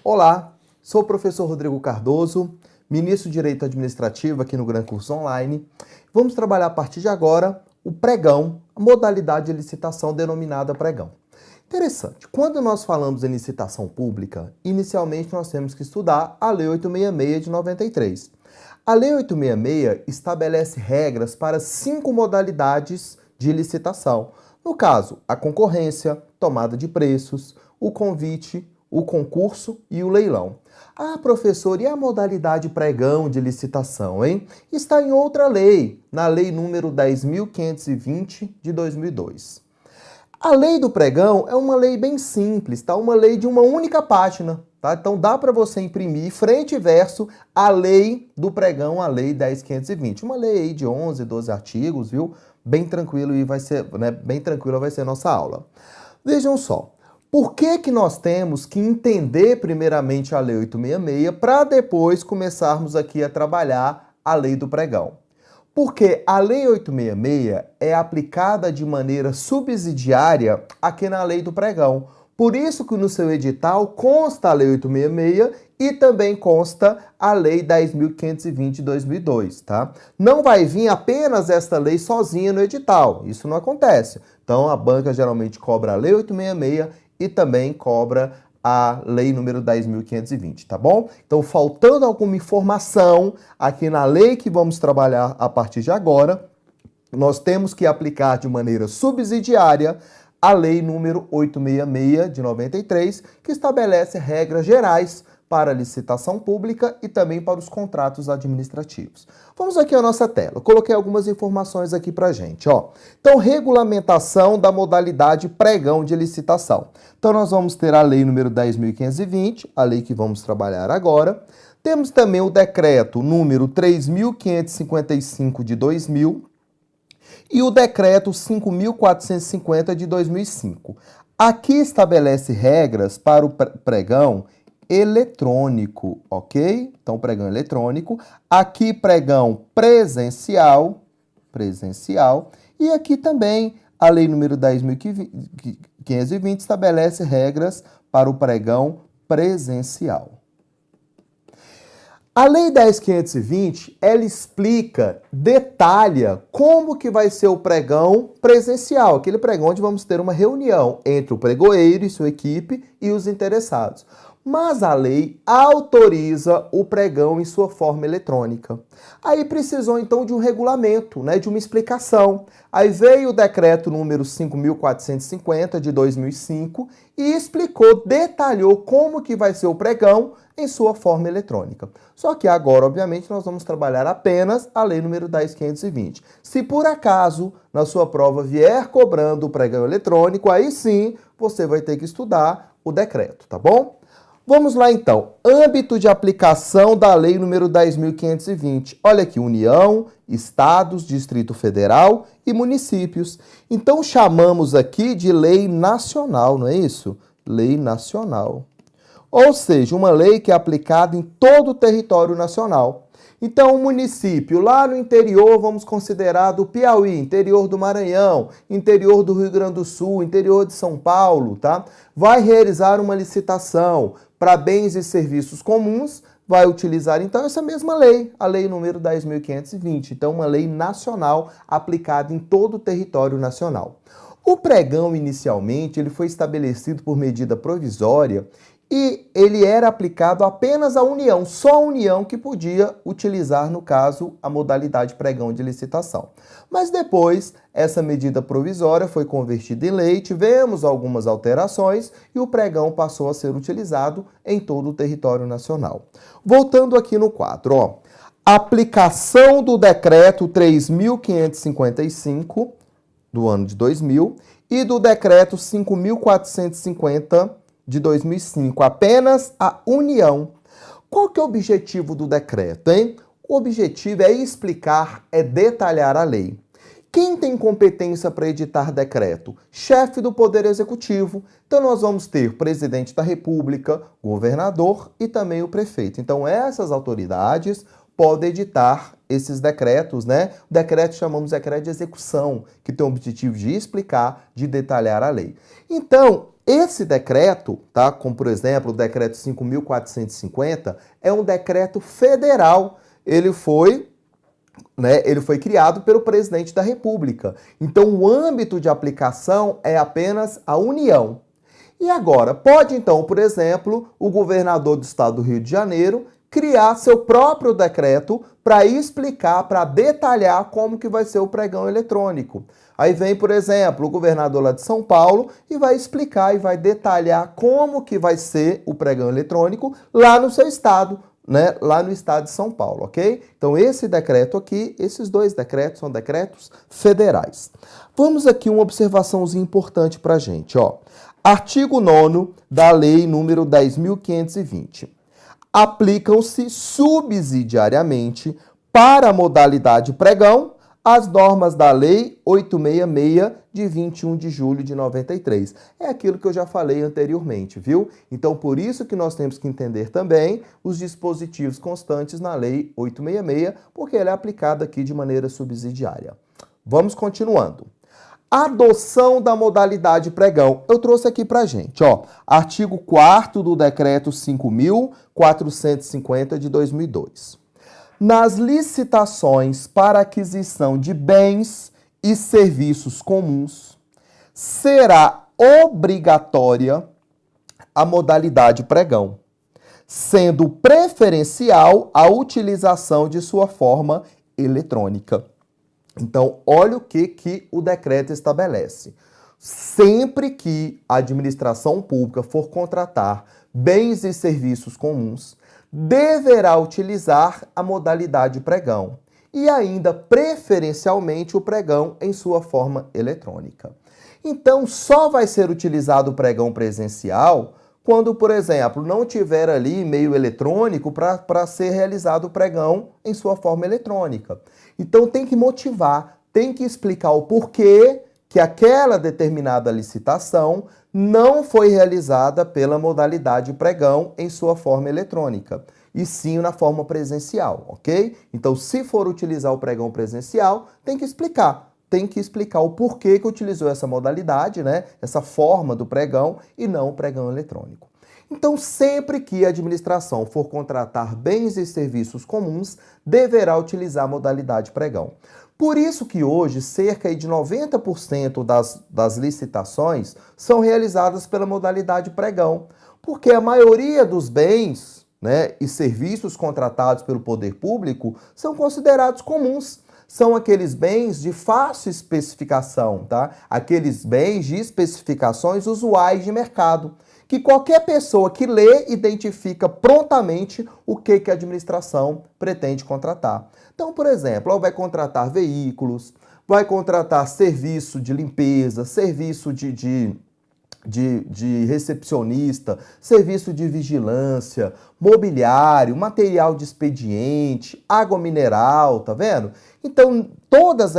Olá, sou o professor Rodrigo Cardoso, ministro de Direito Administrativo aqui no Gran Curso Online. Vamos trabalhar a partir de agora o pregão, a modalidade de licitação denominada pregão. Interessante, quando nós falamos em licitação pública, inicialmente nós temos que estudar a Lei 866 de 93. A Lei 866 estabelece regras para 5 modalidades de licitação. No caso, a concorrência, tomada de preços, o convite, o concurso e o leilão. Ah, professor, e a modalidade pregão de licitação, hein? Está em outra lei, na lei número 10.520 de 2002. A lei do pregão é uma lei bem simples, tá? Uma lei de uma única página, tá? Então dá para você imprimir frente e verso a lei do pregão, a lei 10.520. Uma lei aí de 11, 12 artigos, viu? Bem tranquilo e vai ser, né? Bem tranquila vai ser a nossa aula. Vejam só. Por que nós temos que entender primeiramente a Lei 866 para depois começarmos aqui a trabalhar a Lei do Pregão? Porque a Lei 866 é aplicada de maneira subsidiária aqui na Lei do Pregão. Por isso que no seu edital consta a Lei 866 e também consta a Lei 10.520 de 2002, tá? Não vai vir apenas esta lei sozinha no edital, isso não acontece. Então a banca geralmente cobra a Lei 866 e também cobra a lei número 10.520, tá bom? Então, faltando alguma informação aqui na lei que vamos trabalhar a partir de agora, nós temos que aplicar de maneira subsidiária a lei número 866 de 93, que estabelece regras gerais para a licitação pública e também para os contratos administrativos. Vamos aqui à nossa tela. Eu coloquei algumas informações aqui pra gente, ó. Então, regulamentação da modalidade pregão de licitação. Então, nós vamos ter a lei número 10.520, a lei que vamos trabalhar agora. Temos também o decreto número 3.555 de 2000 e o decreto 5.450 de 2005. Aqui estabelece regras para o pregão eletrônico, ok? Então, pregão eletrônico. Aqui, pregão presencial, e aqui também a lei número 10.520 estabelece regras para o pregão presencial. A lei 10.520, ela explica, detalha como que vai ser o pregão presencial, aquele pregão onde vamos ter uma reunião entre o pregoeiro e sua equipe e os interessados. Mas a lei autoriza o pregão em sua forma eletrônica. Aí precisou então de um regulamento, né, de uma explicação. Aí veio o decreto número 5.450 de 2005 e explicou, detalhou como que vai ser o pregão em sua forma eletrônica. Só que agora, obviamente, nós vamos trabalhar apenas a lei número 10.520. Se por acaso na sua prova vier cobrando o pregão eletrônico, aí sim você vai ter que estudar o decreto, tá bom? Vamos lá então, âmbito de aplicação da lei número 10.520. Olha aqui, União, Estados, Distrito Federal e municípios. Então chamamos aqui de lei nacional, não é isso? Lei nacional. Ou seja, uma lei que é aplicada em todo o território nacional. Então, o município lá no interior, vamos considerar do Piauí, interior do Maranhão, interior do Rio Grande do Sul, interior de São Paulo, tá? Vai realizar uma licitação para bens e serviços comuns, vai utilizar então essa mesma lei, a lei número 10.520. Então, uma lei nacional aplicada em todo o território nacional. O pregão, inicialmente, ele foi estabelecido por medida provisória e ele era aplicado apenas à União, só a União que podia utilizar, no caso, a modalidade pregão de licitação. Mas depois, essa medida provisória foi convertida em lei, tivemos algumas alterações e o pregão passou a ser utilizado em todo o território nacional. Voltando aqui no quadro, ó, aplicação do decreto 3.555 do ano de 2000 e do decreto 5.450 de 2005, apenas a União. Qual que é o objetivo do decreto, hein? O objetivo é explicar, é detalhar a lei. Quem tem competência para editar decreto? Chefe do Poder Executivo. Então nós vamos ter presidente da República, governador e também o prefeito. Então essas autoridades podem editar esses decretos, né? O decreto chamamos de decreto de execução, que tem o objetivo de explicar, de detalhar a lei. Então, Esse decreto, tá, como por exemplo o decreto 5.450, é um decreto federal. Ele foi criado pelo presidente da República. Então, o âmbito de aplicação é apenas a União. E agora, pode então, por exemplo, o governador do estado do Rio de Janeiro criar seu próprio decreto para explicar, para detalhar como que vai ser o pregão eletrônico. Aí vem, por exemplo, o governador lá de São Paulo e vai explicar e vai detalhar como que vai ser o pregão eletrônico lá no seu estado, né? Lá no estado de São Paulo, ok? Então, esse decreto aqui, esses dois decretos são decretos federais. Vamos aqui uma observaçãozinha importante para a gente, ó. Artigo 9º da Lei número 10.520. Aplicam-se subsidiariamente para a modalidade pregão as normas da Lei 866 de 21 de julho de 93. É aquilo que eu já falei anteriormente, viu? Então, por isso que nós temos que entender também os dispositivos constantes na Lei 866, porque ela é aplicada aqui de maneira subsidiária. Vamos continuando. Adoção da modalidade pregão. Eu trouxe aqui pra gente, ó, artigo 4º do decreto 5.450 de 2002. Nas licitações para aquisição de bens e serviços comuns, será obrigatória a modalidade pregão, sendo preferencial a utilização de sua forma eletrônica. Então, olha o que o decreto estabelece. Sempre que a administração pública for contratar bens e serviços comuns, deverá utilizar a modalidade pregão e ainda, preferencialmente, o pregão em sua forma eletrônica. Então, só vai ser utilizado o pregão presencial quando, por exemplo, não tiver ali meio eletrônico para ser realizado o pregão em sua forma eletrônica. Então tem que motivar, tem que explicar o porquê que aquela determinada licitação não foi realizada pela modalidade pregão em sua forma eletrônica, e sim na forma presencial, ok? Então, se for utilizar o pregão presencial, tem que explicar o porquê que utilizou essa modalidade, né? Essa forma do pregão e não o pregão eletrônico. Então, sempre que a administração for contratar bens e serviços comuns, deverá utilizar a modalidade pregão. Por isso que hoje, cerca de 90% das licitações são realizadas pela modalidade pregão, porque a maioria dos bens, né, e serviços contratados pelo poder público são considerados comuns. São aqueles bens de fácil especificação, tá? Aqueles bens de especificações usuais de mercado, que qualquer pessoa que lê identifica prontamente o que a administração pretende contratar. Então, por exemplo, ela vai contratar veículos, vai contratar serviço de limpeza, serviço de recepcionista, serviço de vigilância, mobiliário, material de expediente, água mineral, tá vendo? Então, todos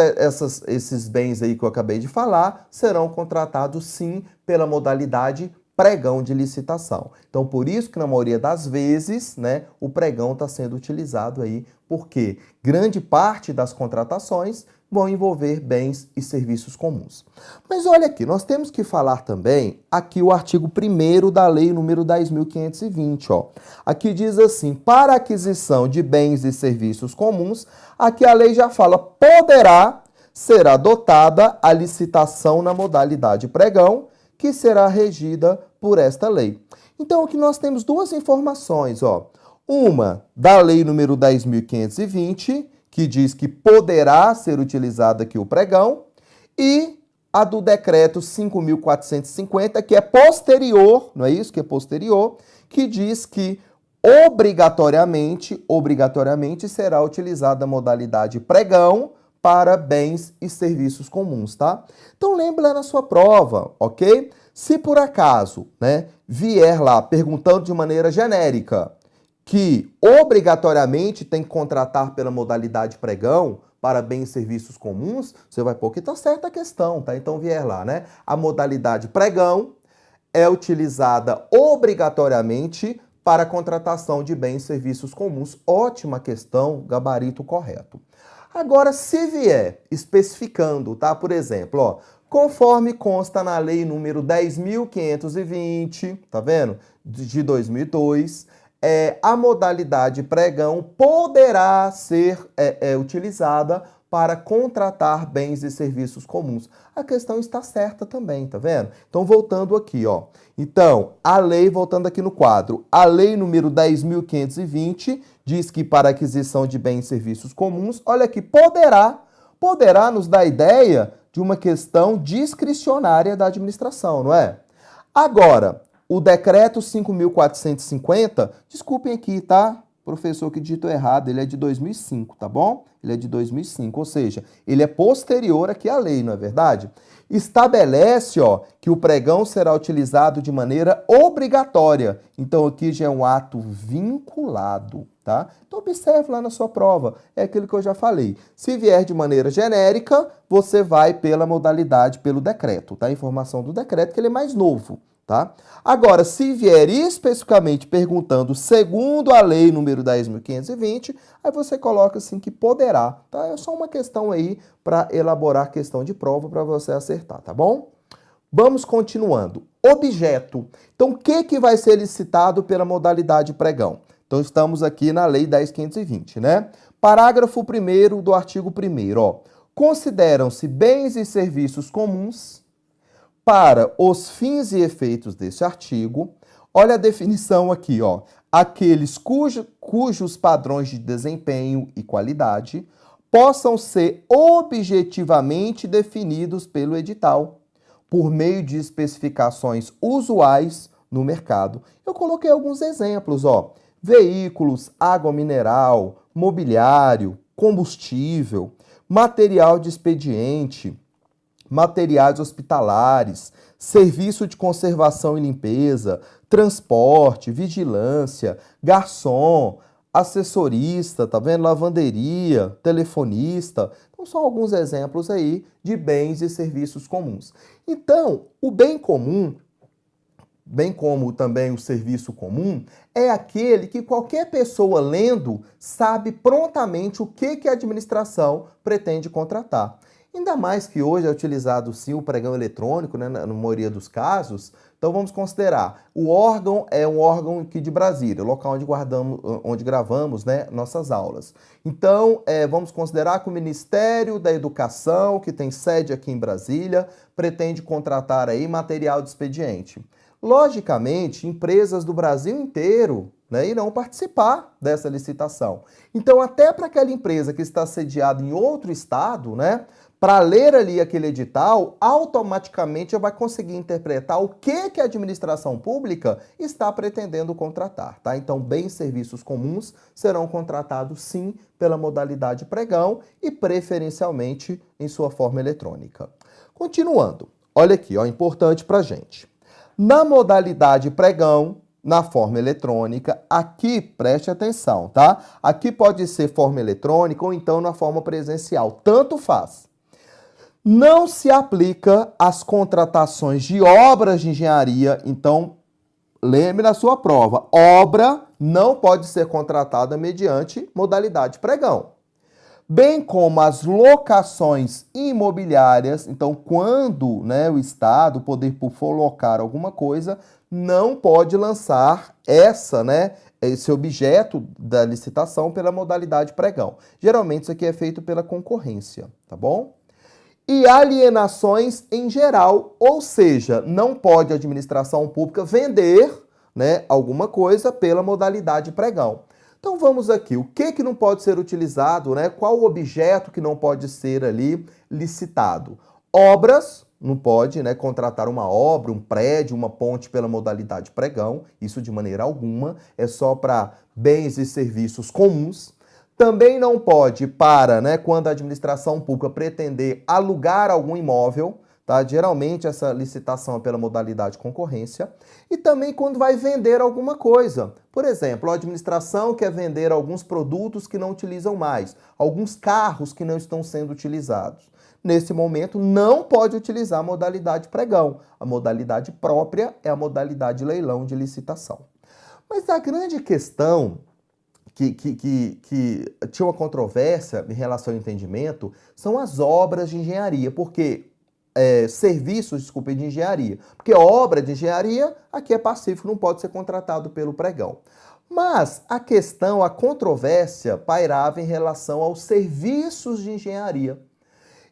esses bens aí que eu acabei de falar serão contratados sim pela modalidade pregão de licitação. Então, por isso que na maioria das vezes, né, o pregão está sendo utilizado aí, porque grande parte das contratações vão envolver bens e serviços comuns. Mas olha aqui, nós temos que falar também aqui o artigo 1º da Lei número 10.520, ó. Aqui diz assim: para aquisição de bens e serviços comuns, aqui a lei já fala, poderá ser adotada a licitação na modalidade pregão, que será regida por esta lei. Então, aqui nós temos duas informações, ó. Uma da Lei número 10.520, que diz que poderá ser utilizado aqui o pregão, e a do decreto 5.450, que é posterior, não é isso? Que é posterior, que diz que obrigatoriamente será utilizada a modalidade pregão para bens e serviços comuns, tá? Então lembra na sua prova, ok? Se por acaso, né, vier lá perguntando de maneira genérica que obrigatoriamente tem que contratar pela modalidade pregão para bens e serviços comuns, você vai pôr que tá certa a questão, tá? Então vier lá, né? A modalidade pregão é utilizada obrigatoriamente para a contratação de bens e serviços comuns. Ótima questão, gabarito correto. Agora, se vier especificando, tá? Por exemplo, ó, Conforme consta na lei número 10.520, tá vendo? De 2002, a modalidade pregão poderá ser utilizada para contratar bens e serviços comuns. A questão está certa também, tá vendo? Então, voltando aqui, ó. Então, a lei, voltando aqui no quadro, a lei número 10.520 diz que para aquisição de bens e serviços comuns, olha aqui, poderá nos dar ideia de uma questão discricionária da administração, não é? Agora, o decreto 5.450, desculpem aqui, tá? Professor que digitou errado, ele é de 2005, tá bom? Ele é de 2005, ou seja, ele é posterior aqui à lei, não é verdade? Estabelece, ó, que o pregão será utilizado de maneira obrigatória. Então, aqui já é um ato vinculado, tá? Então, observe lá na sua prova. É aquilo que eu já falei. Se vier de maneira genérica, você vai pela modalidade, pelo decreto, tá? A informação do decreto, que ele é mais novo. Tá? Agora, se vier especificamente perguntando segundo a lei número 10.520, aí você coloca assim que poderá, tá? É só uma questão aí para elaborar questão de prova para você acertar, tá bom? Vamos continuando. Objeto. Então, o que vai ser licitado pela modalidade pregão? Então, estamos aqui na lei 10.520, né? Parágrafo 1º do artigo 1º, ó. Consideram-se bens e serviços comuns para os fins e efeitos deste artigo, olha a definição aqui, ó. Aqueles cujos padrões de desempenho e qualidade possam ser objetivamente definidos pelo edital, por meio de especificações usuais no mercado. Eu coloquei alguns exemplos, ó. Veículos, água mineral, mobiliário, combustível, material de expediente, materiais hospitalares, serviço de conservação e limpeza, transporte, vigilância, garçom, assessorista, tá vendo? Lavanderia, telefonista. Então, são alguns exemplos aí de bens e serviços comuns. Então, o bem comum, bem como também o serviço comum, é aquele que qualquer pessoa lendo sabe prontamente o que a administração pretende contratar. Ainda mais que hoje é utilizado sim o pregão eletrônico, né, na maioria dos casos. Então vamos considerar, o órgão é um órgão aqui de Brasília, local onde gravamos, né, nossas aulas. Então vamos considerar que o Ministério da Educação, que tem sede aqui em Brasília, pretende contratar aí material de expediente. Logicamente, empresas do Brasil inteiro, né, irão participar dessa licitação. Então, até para aquela empresa que está sediada em outro estado, né, para ler ali aquele edital, automaticamente já vai conseguir interpretar o que a administração pública está pretendendo contratar, tá? Então, bens e serviços comuns serão contratados sim pela modalidade pregão e preferencialmente em sua forma eletrônica. Continuando, olha aqui, ó, importante para gente. Na modalidade pregão, na forma eletrônica, aqui preste atenção, tá? Aqui pode ser forma eletrônica ou então na forma presencial, tanto faz. Não se aplica às contratações de obras de engenharia, então lembre na sua prova, obra não pode ser contratada mediante modalidade pregão. Bem como as locações imobiliárias, então quando, né, o Estado, o poder público for locar alguma coisa, não pode lançar esse objeto da licitação pela modalidade pregão. Geralmente isso aqui é feito pela concorrência, tá bom? E alienações em geral, ou seja, não pode a administração pública vender, né, alguma coisa pela modalidade pregão. Então vamos aqui, o que não pode ser utilizado, né? Qual o objeto que não pode ser ali licitado? Obras, não pode, né, contratar uma obra, um prédio, uma ponte pela modalidade pregão, isso de maneira alguma, é só para bens e serviços comuns. Também não pode para, né, quando a administração pública pretender alugar algum imóvel, tá? Geralmente essa licitação é pela modalidade concorrência. E também quando vai vender alguma coisa. Por exemplo, a administração quer vender alguns produtos que não utilizam mais, alguns carros que não estão sendo utilizados. Nesse momento, não pode utilizar a modalidade pregão. A modalidade própria é a modalidade leilão de licitação. Mas a grande questão que tinha uma controvérsia em relação ao entendimento são as obras de engenharia, porque serviços, desculpe, de engenharia. Porque obra de engenharia, aqui é pacífico, não pode ser contratado pelo pregão. Mas a questão, a controvérsia pairava em relação aos serviços de engenharia.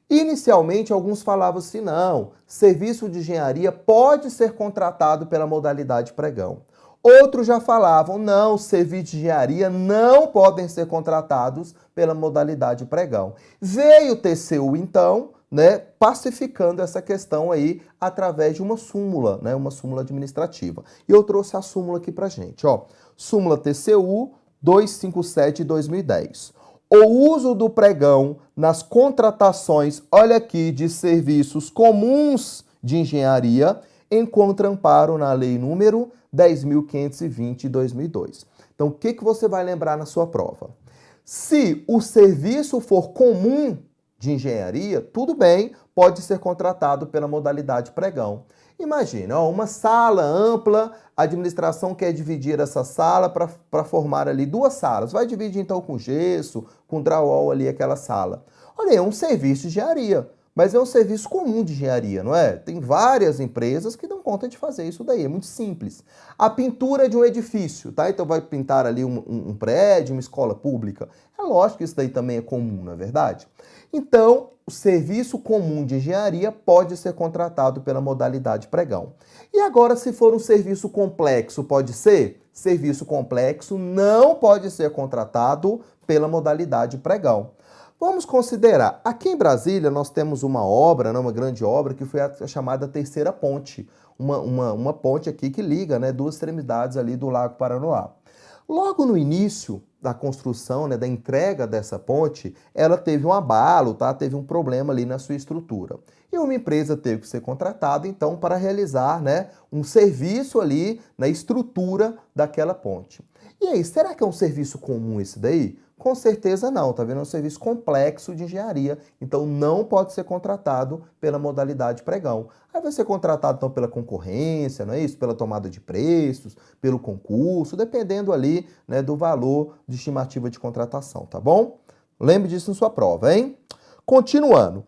Inicialmente, alguns falavam assim, não, serviço de engenharia pode ser contratado pela modalidade pregão. Outros já falavam, não, serviços de engenharia não podem ser contratados pela modalidade pregão. Veio o TCU, então, né, pacificando essa questão aí através de uma súmula, né, uma súmula administrativa. E eu trouxe a súmula aqui pra gente, ó. Súmula TCU 257 de 2010. O uso do pregão nas contratações, olha aqui, de serviços comuns de engenharia, encontra amparo na lei número 10.520 de 2002. Então, o que você vai lembrar na sua prova? Se o serviço for comum de engenharia, tudo bem, pode ser contratado pela modalidade pregão. Imagina, uma sala ampla, a administração quer dividir essa sala para formar ali duas salas. Vai dividir então com gesso, com drywall ali aquela sala. Olha, é um serviço de engenharia, mas é um serviço comum de engenharia, não é? Tem várias empresas que dão conta de fazer isso daí, é muito simples. A pintura de um edifício, tá? Então vai pintar ali um prédio, uma escola pública. É lógico que isso daí também é comum, não é verdade? Então, o serviço comum de engenharia pode ser contratado pela modalidade pregão. E agora, se for um serviço complexo, pode ser? Serviço complexo não pode ser contratado pela modalidade pregão. Vamos considerar, aqui em Brasília nós temos uma obra, né, uma grande obra, que foi a chamada Terceira Ponte. Uma ponte aqui que liga, né, duas extremidades ali do Lago Paranoá. Logo no início da construção, né, da entrega dessa ponte, ela teve um abalo, tá? Teve um problema ali na sua estrutura. E uma empresa teve que ser contratada, então, para realizar, né, um serviço ali na estrutura daquela ponte. E aí, será que é um serviço comum esse daí? Com certeza não, tá vendo? É um serviço complexo de engenharia, então não pode ser contratado pela modalidade pregão. Aí vai ser contratado então pela concorrência, não é isso? Pela tomada de preços, pelo concurso, dependendo ali, né, do valor de estimativa de contratação, tá bom? Lembre disso na sua prova, hein? Continuando.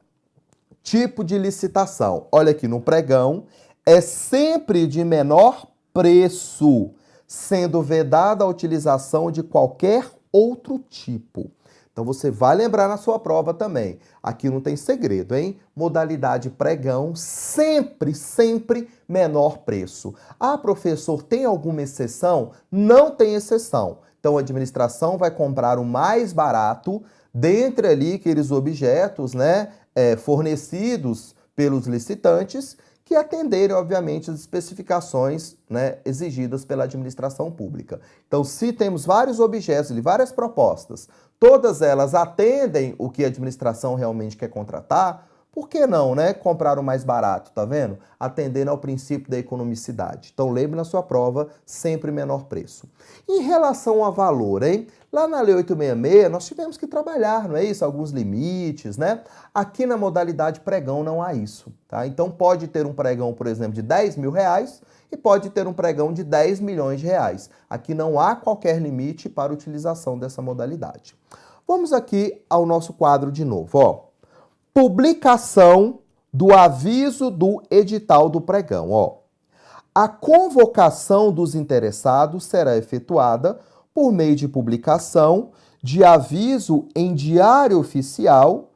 Tipo de licitação. Olha aqui, no pregão é sempre de menor preço, sendo vedada a utilização de qualquer outro tipo. Então você vai lembrar na sua prova também. Aqui não tem segredo, hein? Modalidade pregão, sempre, sempre menor preço. Ah, professor, tem alguma exceção? Não tem exceção. Então a administração vai comprar o mais barato dentre ali aqueles objetos, né, fornecidos pelos licitantes, que atenderem, obviamente, as especificações, né, exigidas pela administração pública. Então, se temos vários objetos e várias propostas, todas elas atendem o que a administração realmente quer contratar, por que não, né, comprar o mais barato, tá vendo? Atendendo ao princípio da economicidade. Então, lembre na sua prova, sempre menor preço. Em relação a valor, hein? Lá na Lei 866, nós tivemos que trabalhar, não é isso? Alguns limites, né? Aqui na modalidade pregão não há isso, tá? Então, pode ter um pregão, por exemplo, de R$10.000 e pode ter um pregão de R$10 milhões. Aqui não há qualquer limite para a utilização dessa modalidade. Vamos aqui ao nosso quadro de novo, ó. Publicação do aviso do edital do pregão, ó. A convocação dos interessados será efetuada por meio de publicação de aviso em diário oficial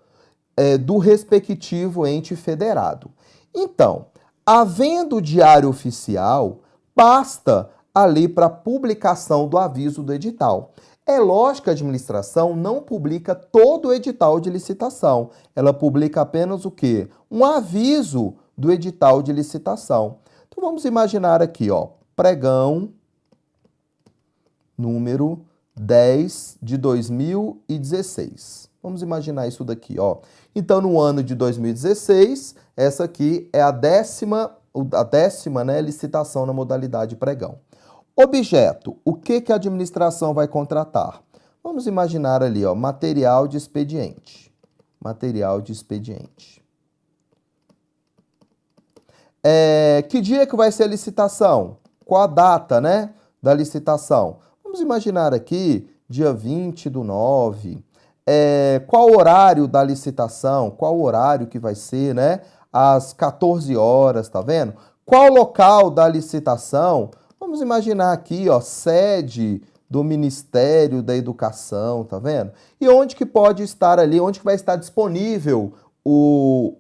do respectivo ente federado. Então, havendo diário oficial, basta ali para publicação do aviso do edital. É lógico que a administração não publica todo o edital de licitação. Ela publica apenas o quê? Um aviso do edital de licitação. Então vamos imaginar aqui, ó, pregão número 10 de 2016. Vamos imaginar isso daqui, ó. Então, no ano de 2016, essa aqui é a décima, né, licitação na modalidade pregão. Objeto, o que a administração vai contratar? Vamos imaginar ali, ó, material de expediente. Material de expediente. Que dia que vai ser a licitação? Qual a data, né, da licitação? Vamos imaginar aqui, dia 20/9. Qual o horário da licitação? Qual o horário que vai ser, né, às 14 horas, tá vendo? Qual local da licitação? Vamos imaginar aqui, ó, sede do Ministério da Educação, tá vendo? E onde que pode estar ali, onde que vai estar disponível o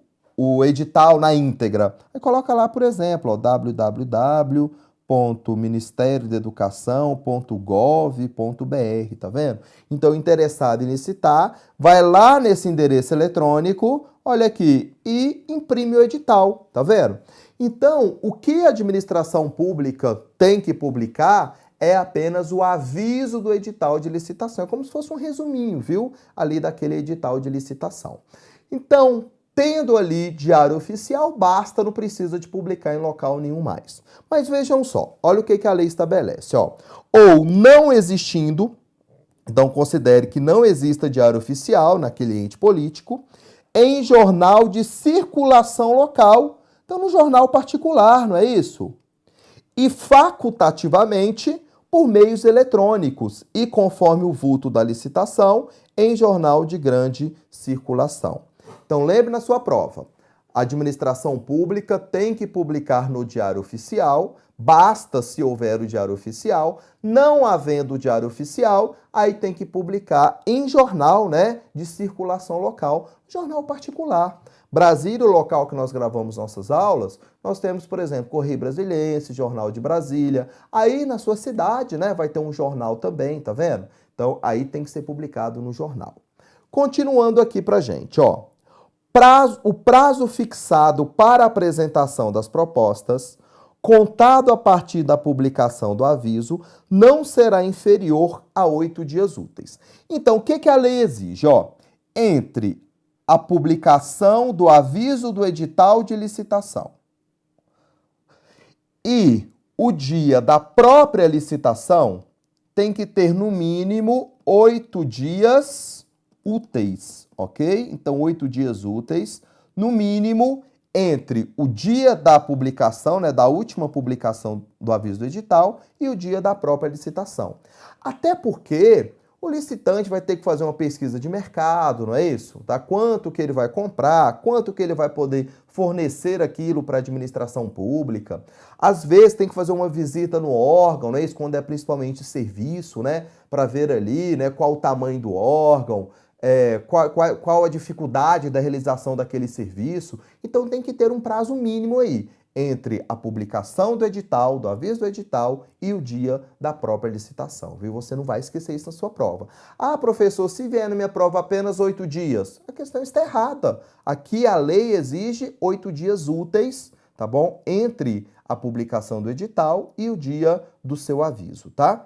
edital na íntegra? Aí coloca lá, por exemplo, ó, www.ministériodeeducação.gov.br, tá vendo? Então, interessado em licitar, vai lá nesse endereço eletrônico, olha aqui, e imprime o edital, tá vendo? Então, o que a administração pública tem que publicar é apenas o aviso do edital de licitação. É como se fosse um resuminho, viu? Ali daquele edital de licitação. Então, tendo ali diário oficial, basta, não precisa de publicar em local nenhum mais. Mas vejam só, olha o que a lei estabelece, ó. Ou não existindo, então considere que não exista diário oficial naquele ente político, em jornal de circulação local, então no jornal particular, não é isso? E facultativamente por meios eletrônicos e conforme o vulto da licitação em jornal de grande circulação. Então lembre na sua prova, a administração pública tem que publicar no Diário Oficial, basta se houver o Diário Oficial, não havendo o Diário Oficial, aí tem que publicar em jornal, né, de circulação local, jornal particular. Brasília, o local que nós gravamos nossas aulas, nós temos, por exemplo, Correio Brasiliense, Jornal de Brasília. Aí na sua cidade, né, vai ter um jornal também, tá vendo? Então aí tem que ser publicado no jornal. Continuando aqui pra gente, ó. O prazo fixado para a apresentação das propostas, contado a partir da publicação do aviso, não será inferior a 8 dias úteis. Então, o que a lei exige? Ó, entre a publicação do aviso do edital de licitação e o dia da própria licitação, tem que ter no mínimo 8 dias úteis, ok? Então, 8 dias úteis, no mínimo, entre o dia da publicação, né, da última publicação do aviso do edital e o dia da própria licitação. Até porque o licitante vai ter que fazer uma pesquisa de mercado, não é isso? Tá? Quanto que ele vai comprar, quanto que ele vai poder fornecer aquilo para a administração pública. Às vezes tem que fazer uma visita no órgão, não é isso? Quando é principalmente serviço, né? Para ver ali, né, qual o tamanho do órgão, qual a dificuldade da realização daquele serviço. Então tem que ter um prazo mínimo aí, entre a publicação do edital, do aviso do edital e o dia da própria licitação, viu? Você não vai esquecer isso na sua prova. Ah, professor, se vier na minha prova apenas 8 dias, a questão está errada. Aqui a lei exige 8 dias úteis, tá bom? Entre a publicação do edital e o dia do seu aviso, tá?